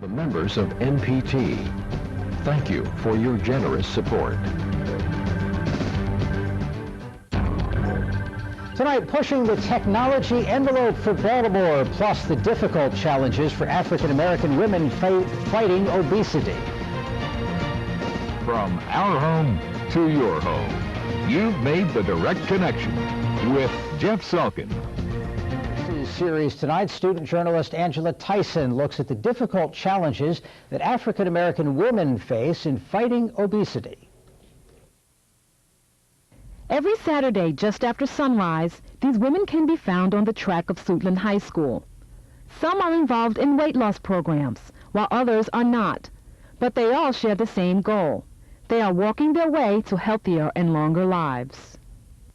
The members of MPT, thank you for your generous support. Tonight, pushing the technology envelope for Baltimore, plus the difficult challenges for African-American women fighting obesity. From our home to your home, you've made the direct connection with Jeff Salkin. This series tonight, student journalist Angela Tyson looks at the difficult challenges that African-American women face in fighting obesity. Every Saturday, just after sunrise, these women can be found on the track of Suitland High School. Some are involved in weight loss programs, while others are not. But they all share the same goal. They are walking their way to healthier and longer lives.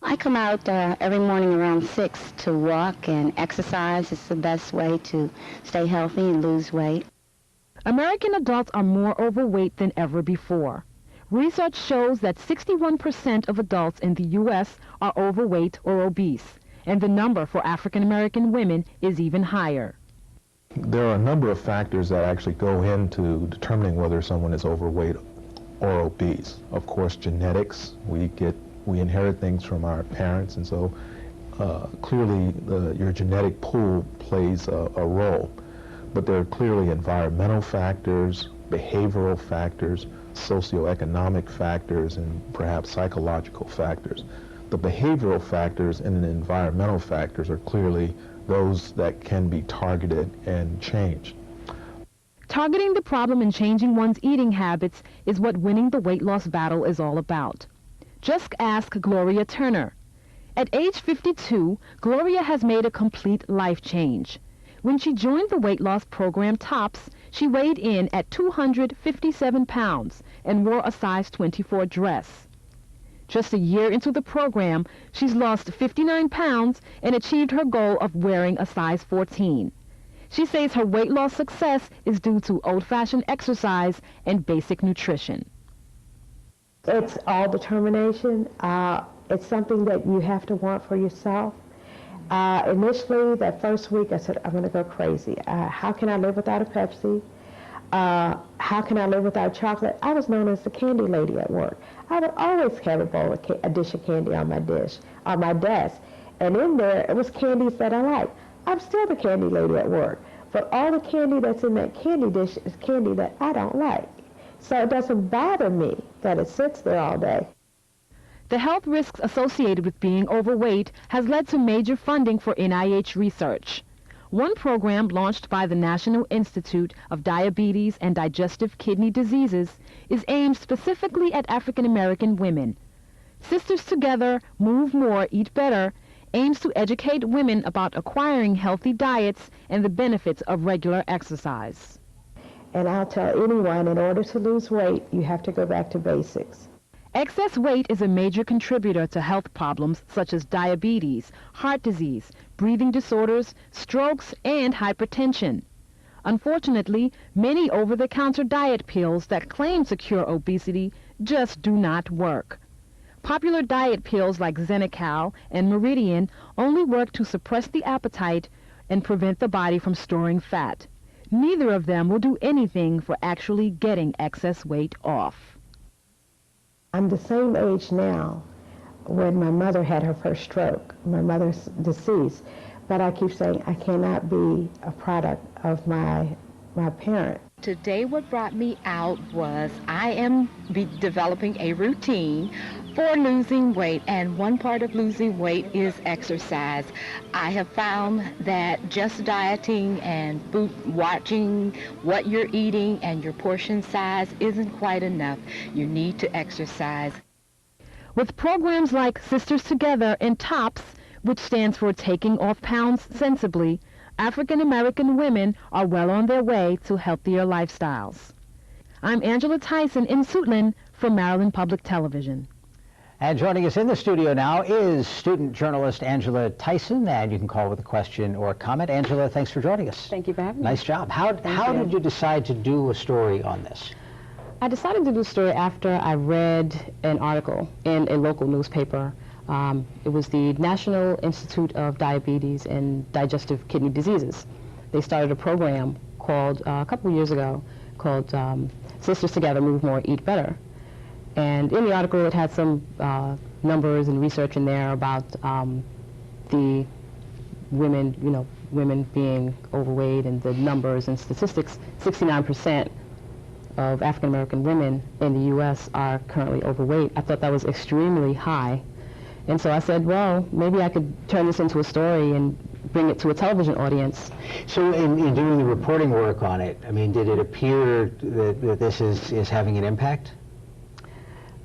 I come out every morning around 6 to walk and exercise. It's the best way to stay healthy and lose weight. American adults are more overweight than ever before. Research shows that 61% of adults in the U.S. are overweight or obese, and the number for African-American women is even higher. There are a number of factors that actually go into determining whether someone is overweight or obese. Of course, genetics. We inherit things from our parents, and so clearly your genetic pool plays a role. But there are clearly environmental factors, behavioral factors, socioeconomic factors, and perhaps psychological factors. The behavioral factors and the environmental factors are clearly those that can be targeted and changed. Targeting the problem and changing one's eating habits is what winning the weight loss battle is all about. Just ask Gloria Turner. At age 52, Gloria has made a complete life change. When she joined the weight loss program TOPS, she weighed in at 257 pounds and wore a size 24 dress. Just a year into the program, she's lost 59 pounds and achieved her goal of wearing a size 14. She says her weight loss success is due to old-fashioned exercise and basic nutrition. It's all determination. It's something that you have to want for yourself. Initially, that first week, I said, I'm going to go crazy. How can I live without a Pepsi? How can I live without chocolate? I was known as the candy lady at work. I would always have a dish of candy on my desk. And in there, it was candies that I like. I'm still the candy lady at work. But all the candy that's in that candy dish is candy that I don't like. So it doesn't bother me that it sits there all day. The health risks associated with being overweight has led to major funding for NIH research. One program launched by the National Institute of Diabetes and Digestive Kidney Diseases is aimed specifically at African-American women. Sisters Together, Move More, Eat Better aims to educate women about acquiring healthy diets and the benefits of regular exercise. And I'll tell anyone, in order to lose weight, you have to go back to basics. Excess weight is a major contributor to health problems such as diabetes, heart disease, breathing disorders, strokes, and hypertension. Unfortunately, many over-the-counter diet pills that claim to cure obesity just do not work. Popular diet pills like Xenical and Meridian only work to suppress the appetite and prevent the body from storing fat. Neither of them will do anything for actually getting excess weight off. I'm the same age now when my mother had her first stroke. My mother's deceased, but I keep saying I cannot be a product of my parent. Today what brought me out was I am developing a routine for losing weight, and one part of losing weight is exercise. I have found that just dieting and watching what you're eating and your portion size isn't quite enough. You need to exercise. With programs like Sisters Together and TOPS, which stands for Taking Off Pounds Sensibly, African-American women are well on their way to healthier lifestyles. I'm Angela Tyson in Suitland for Maryland Public Television. And joining us in the studio now is student journalist Angela Tyson, and you can call with a question or a comment. Angela, thanks for joining us. Thank you for having me. Nice job. How did you decide to do a story on this? I decided to do a story after I read an article in a local newspaper. It was the National Institute of Diabetes and Digestive Kidney Diseases. They started a program called a couple years ago called Sisters Together, Move More, Eat Better. And in the article, it had some numbers and research in there about the women, women being overweight and the numbers and statistics. 69% of African American women in the U.S. are currently overweight. I thought that was extremely high. And so I said, well, maybe I could turn this into a story and bring it to a television audience. So in doing the reporting work on it, I mean, did it appear that this is having an impact?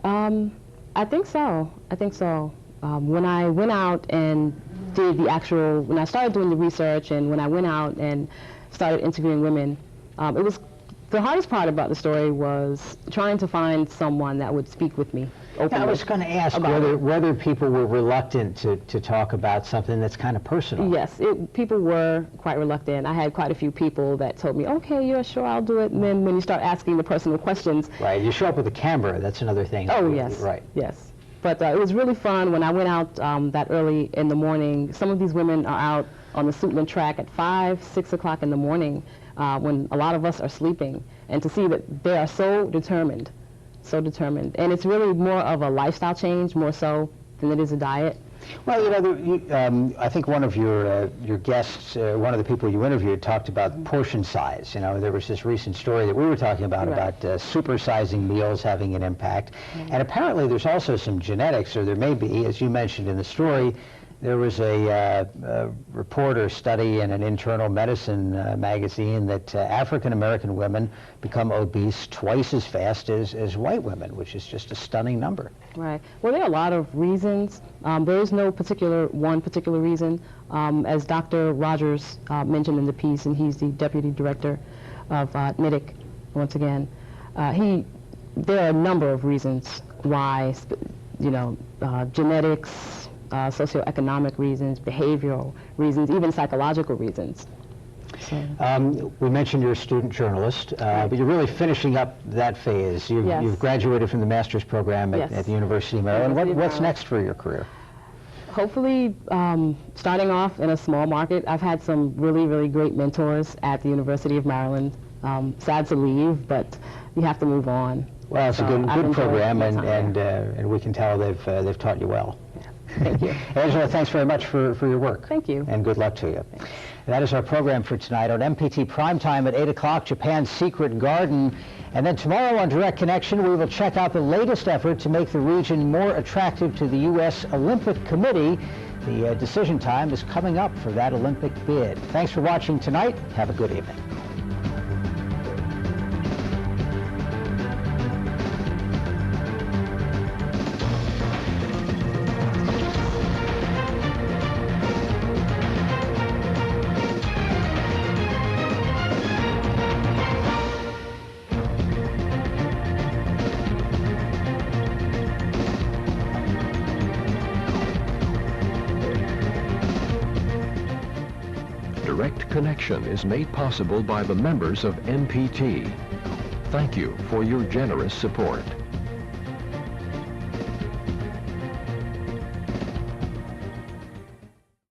I think so. I think so. When I went out and did when I started doing the research and when I went out and started interviewing women, the hardest part about the story was trying to find someone that would speak with me openly. I was going to ask whether people were reluctant to talk about something that's kind of personal. Yes, people were quite reluctant. I had quite a few people that told me, okay, yeah, sure, I'll do it. And then when you start asking the personal questions... Right, you show up with a camera, that's another thing. Oh, yes. Right. Yes. But it was really fun when I went out that early in the morning. Some of these women are out on the Suitland track at 5, 6 o'clock in the morning when a lot of us are sleeping. And to see that they are so determined. And it's really more of a lifestyle change, more so than it is a diet. Well, I think one of your guests, one of the people you interviewed, talked about portion size. There was this recent story that we were talking about, right, about supersizing meals having an impact. Mm-hmm. And apparently there's also some genetics, or there may be, as you mentioned in the story. There was a report or study in an internal medicine magazine that African American women become obese twice as fast as white women, which is just a stunning number. Right. Well, there are a lot of reasons. There is no one particular reason. As Dr. Rogers mentioned in the piece, and he's the deputy director of MPT, once again, there are a number of reasons why, genetics, socioeconomic reasons, behavioral reasons, even psychological reasons. So. We mentioned you're a student journalist, but you're really finishing up that phase. You've graduated from the master's program at the University of Maryland. What's next for your career? Hopefully, starting off in a small market. I've had some really, really great mentors at the University of Maryland. Sad to leave, but you have to move on. Well, it's a good program, and we can tell they've taught you well. Thank you. Angela, thanks very much for your work. Thank you. And good luck to you. Thanks. That is our program for tonight on MPT Primetime at 8 o'clock, Japan's Secret Garden. And then tomorrow on Direct Connection, we will check out the latest effort to make the region more attractive to the U.S. Olympic Committee. The decision time is coming up for that Olympic bid. Thanks for watching tonight. Have a good evening. Direct Connection is made possible by the members of MPT. Thank you for your generous support.